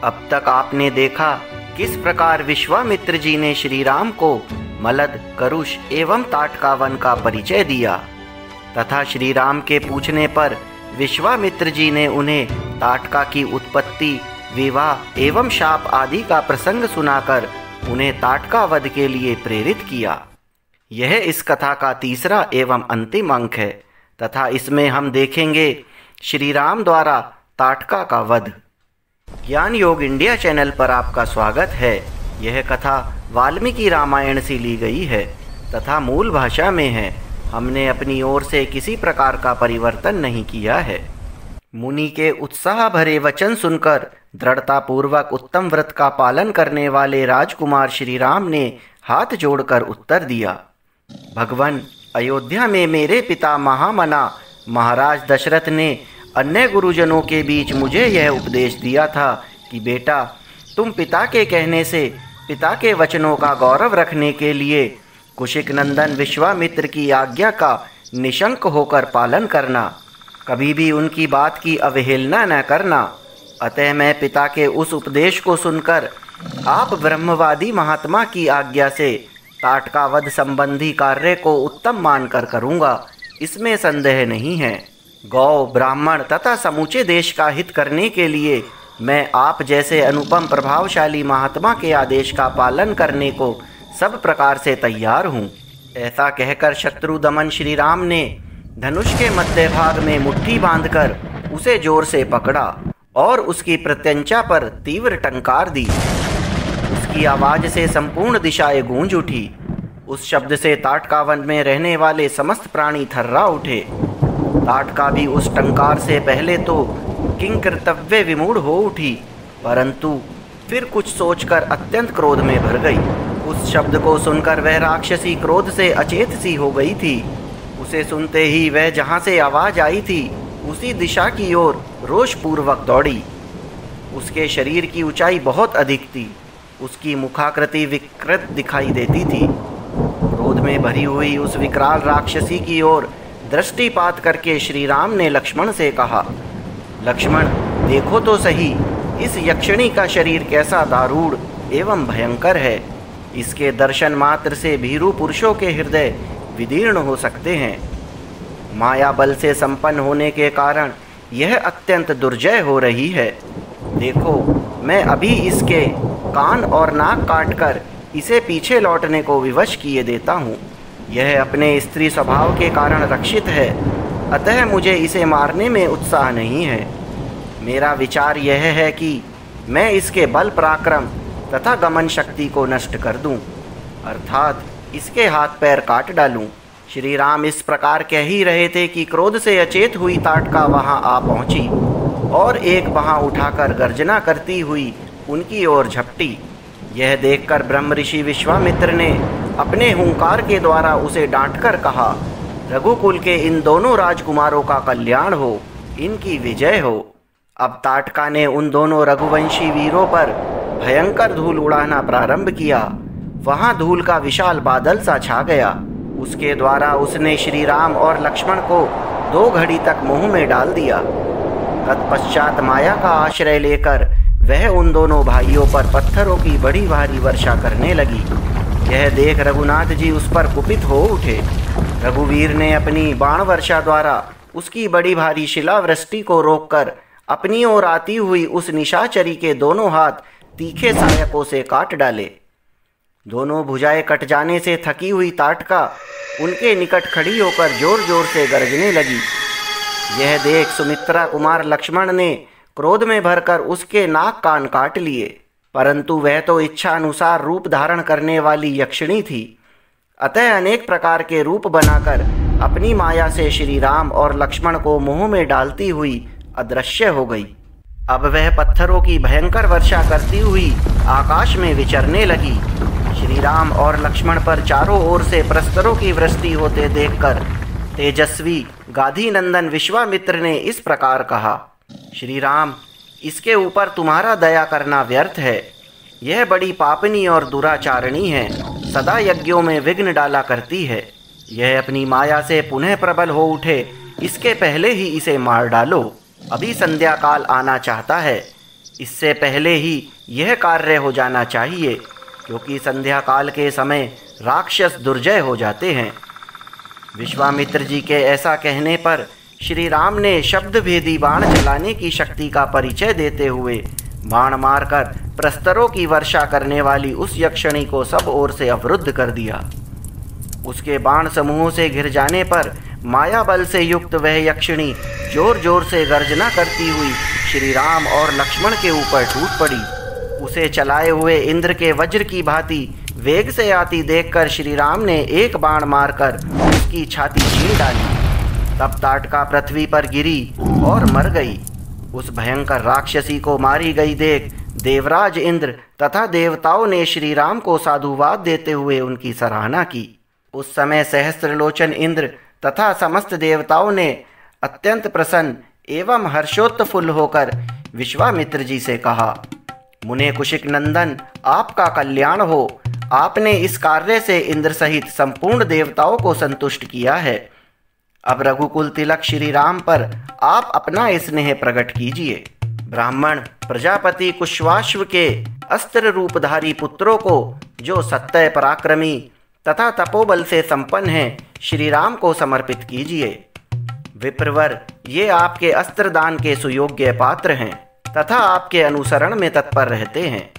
अब तक आपने देखा किस प्रकार विश्वामित्र जी ने श्री राम को मलद, करुष एवं ताटका वन का परिचय दिया तथा श्री राम के पूछने पर विश्वामित्र जी ने उन्हें ताटका की उत्पत्ति, विवाह एवं शाप आदि का प्रसंग सुनाकर उन्हें ताटका वध के लिए प्रेरित किया। यह इस कथा का तीसरा एवं अंतिम अंक है तथा इसमें हम देखेंगे श्री राम द्वारा ताटका का वध। ज्ञान योग इंडिया चैनल पर आपका स्वागत है। यह कथा वाल्मीकि रामायण से ली गई है तथा मूल भाषा में है। हमने अपनी ओर से किसी प्रकार का परिवर्तन नहीं किया है। मुनि के उत्साह भरे वचन सुनकर दृढ़तापूर्वक उत्तम व्रत का पालन करने वाले राजकुमार श्री राम ने हाथ जोड़कर उत्तर दिया, भगवान, अयोध्या में मेरे पिता महामना महाराज दशरथ ने अन्य गुरुजनों के बीच मुझे यह उपदेश दिया था कि बेटा, तुम पिता के कहने से पिता के वचनों का गौरव रखने के लिए कुशिक नंदन विश्वामित्र की आज्ञा का निशंक होकर पालन करना, कभी भी उनकी बात की अवहेलना न करना। अतः मैं पिता के उस उपदेश को सुनकर आप ब्रह्मवादी महात्मा की आज्ञा से ताटका वध संबंधी कार्य को उत्तम मानकर करूँगा, इसमें संदेह नहीं है। गौ, ब्राह्मण तथा समूचे देश का हित करने के लिए मैं आप जैसे अनुपम प्रभावशाली महात्मा के आदेश का पालन करने को सब प्रकार से तैयार हूँ। ऐसा कहकर शत्रु दमन श्री राम ने धनुष के मध्य भाग में मुट्ठी बांधकर उसे जोर से पकड़ा और उसकी प्रत्यंचा पर तीव्र टंकार दी। उसकी आवाज़ से संपूर्ण दिशाएं गूंज उठी। उस शब्द से ताटका वन में रहने वाले समस्त प्राणी थर्रा उठे। ताटका भी उस टंकार से पहले तो किंकर्तव्य विमूढ़ हो उठी, परंतु फिर कुछ सोचकर अत्यंत क्रोध में भर गई। उस शब्द को सुनकर वह राक्षसी क्रोध से अचेत सी हो गई थी। उसे सुनते ही वह जहाँ से आवाज़ आई थी उसी दिशा की ओर रोषपूर्वक दौड़ी। उसके शरीर की ऊंचाई बहुत अधिक थी। उसकी मुखाकृति विकृत दिखाई देती थी। क्रोध में भरी हुई उस विकराल राक्षसी की ओर दृष्टिपात करके श्री राम ने लक्ष्मण से कहा, लक्ष्मण, देखो तो सही, इस यक्षिणी का शरीर कैसा दारूण एवं भयंकर है। इसके दर्शन मात्र से भीरू पुरुषों के हृदय विदीर्ण हो सकते हैं। माया बल से संपन्न होने के कारण यह अत्यंत दुर्जय हो रही है। देखो, मैं अभी इसके कान और नाक काटकर इसे पीछे लौटने को विवश किए देता हूँ। यह अपने स्त्री स्वभाव के कारण रक्षित है, अतः मुझे इसे मारने में उत्साह नहीं है। मेरा विचार यह है कि मैं इसके बल पराक्रम तथा गमन शक्ति को नष्ट कर दूं, अर्थात इसके हाथ पैर काट डालूं। श्री राम इस प्रकार कह ही रहे थे कि क्रोध से अचेत हुई ताटका वहां आ पहुंची और एक वहां उठाकर गर्जना करती हुई उनकी ओर झपटी। यह देखकर ब्रह्म ऋषि विश्वामित्र ने अपने हुंकार के द्वारा उसे डांटकर कहा, रघुकुल के इन दोनों राजकुमारों का कल्याण हो, इनकी विजय हो। अब ताटका ने उन दोनों रघुवंशी वीरों पर भयंकर धूल उड़ाना प्रारंभ किया। वहां धूल का विशाल बादल सा छा गया। उसके द्वारा उसने श्री राम और लक्ष्मण को 2 घड़ी तक मुंह में डाल दिया। तत्पश्चात माया का आश्रय लेकर वह उन दोनों भाइयों पर पत्थरों की बड़ी भारी वर्षा करने लगी। यह देख रघुनाथ जी उस पर कुपित हो उठे। रघुवीर ने अपनी बाण वर्षा द्वारा उसकी बड़ी भारी शिलावृष्टि को रोककर अपनी ओर आती हुई उस निशाचरी के दोनों हाथ तीखे सहायकों से काट डाले। दोनों भुजाएं कट जाने से थकी हुई ताटका उनके निकट खड़ी होकर जोर जोर से गरजने लगी। यह देख सुमित्रा कुमार लक्ष्मण ने क्रोध में भरकर उसके नाक कान काट लिए, परंतु वह तो इच्छा अनुसार रूप धारण करने वाली यक्षिणी थी। अतः अनेक प्रकार के रूप बनाकर अपनी माया से श्री राम और लक्ष्मण को मुंह में डालती हुई अदृश्य हो गई। अब वह पत्थरों की भयंकर वर्षा करती हुई आकाश में विचरने लगी। श्री राम और लक्ष्मण पर चारों ओर से प्रस्तरों की वृष्टि होते देखकर तेजस्वी गाधी नंदन विश्वामित्र ने इस प्रकार कहा, श्री राम, इसके ऊपर तुम्हारा दया करना व्यर्थ है। यह बड़ी पापनी और दुराचारणी है, सदा यज्ञों में विघ्न डाला करती है। यह अपनी माया से पुनः प्रबल हो उठे, इसके पहले ही इसे मार डालो। अभी संध्या काल आना चाहता है। इससे पहले ही यह कार्य हो जाना चाहिए, क्योंकि संध्या काल के समय राक्षस दुर्जय हो जाते हैं। विश्वामित्र जी के ऐसा कहने पर श्री राम ने शब्द भेदी बाण चलाने की शक्ति का परिचय देते हुए बाण मारकर प्रस्तरों की वर्षा करने वाली उस यक्षिणी को सब ओर से अवरुद्ध कर दिया। उसके बाण समूहों से घिर जाने पर माया बल से युक्त वह यक्षिणी जोर जोर से गर्जना करती हुई श्री राम और लक्ष्मण के ऊपर टूट पड़ी। उसे चलाए हुए इंद्र के वज्र की भांति वेग से आती देखकर श्री राम ने एक बाण मारकर उसकी छाती छीन डाली। तब ताटका पृथ्वी पर गिरी और मर गई। उस भयंकर राक्षसी को मारी गई देख देवराज इंद्र तथा देवताओं ने श्री राम को साधुवाद देते हुए उनकी सराहना की। उस समय सहस्त्रलोचन इंद्र तथा समस्त देवताओं ने अत्यंत प्रसन्न एवं हर्षोत्फुल्ल होकर विश्वामित्र जी से कहा, मुने कुशिक नंदन, आपका कल्याण हो। आपने इस कार्य से इंद्र सहित संपूर्ण देवताओं को संतुष्ट किया है। अब रघुकुल तिलक श्री राम पर आप अपना स्नेह प्रकट कीजिए। ब्राह्मण प्रजापति कुश्वाश्व के अस्त्र रूपधारी पुत्रों को, जो सत्य पराक्रमी तथा तपोबल से संपन्न हैं, श्री राम को समर्पित कीजिए। विप्रवर, ये आपके अस्त्र दान के सुयोग्य पात्र हैं तथा आपके अनुसरण में तत्पर रहते हैं।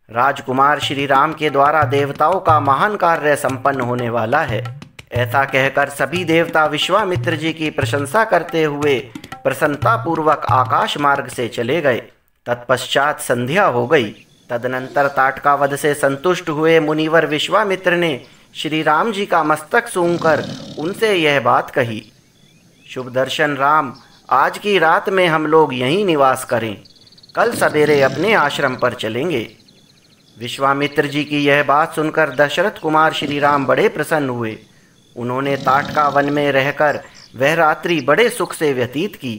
राजकुमार श्री राम के द्वारा देवताओं का महान कार्य संपन्न होने वाला है। ऐसा कहकर सभी देवता विश्वामित्र जी की प्रशंसा करते हुए प्रसन्नतापूर्वक आकाश मार्ग से चले गए। तत्पश्चात संध्या हो गई। तदनंतर ताटकावध से संतुष्ट हुए मुनिवर विश्वामित्र ने श्री राम जी का मस्तक सूंघकर उनसे यह बात कही, शुभ दर्शन राम, आज की रात में हम लोग यहीं निवास करें, कल सवेरे अपने आश्रम पर चलेंगे। विश्वामित्र जी की यह बात सुनकर दशरथ कुमार श्री राम बड़े प्रसन्न हुए। उन्होंने ताटका वन में रहकर वह रात्रि बड़े सुख से व्यतीत की।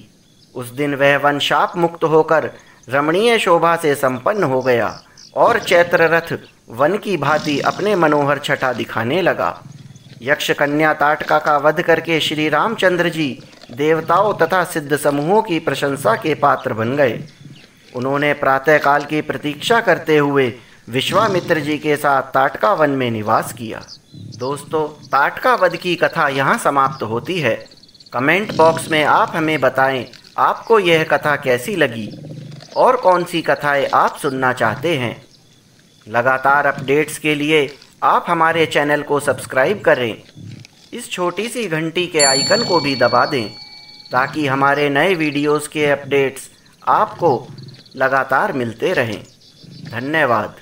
उस दिन वह वन शाप मुक्त होकर रमणीय शोभा से संपन्न हो गया और चैत्र रथ वन की भांति अपने मनोहर छटा दिखाने लगा। यक्ष कन्या ताटका का वध करके श्री रामचंद्र जी देवताओं तथा सिद्ध समूहों की प्रशंसा के पात्र बन गए। उन्होंने प्रातःकाल की प्रतीक्षा करते हुए विश्वामित्र जी के साथ ताटका वन में निवास किया। दोस्तों, ताटका वध की कथा यहाँ समाप्त होती है। कमेंट बॉक्स में आप हमें बताएं आपको यह कथा कैसी लगी और कौन सी कथाएं आप सुनना चाहते हैं। लगातार अपडेट्स के लिए आप हमारे चैनल को सब्सक्राइब करें। इस छोटी सी घंटी के आइकन को भी दबा दें ताकि हमारे नए वीडियोस के अपडेट्स आपको लगातार मिलते रहें। धन्यवाद।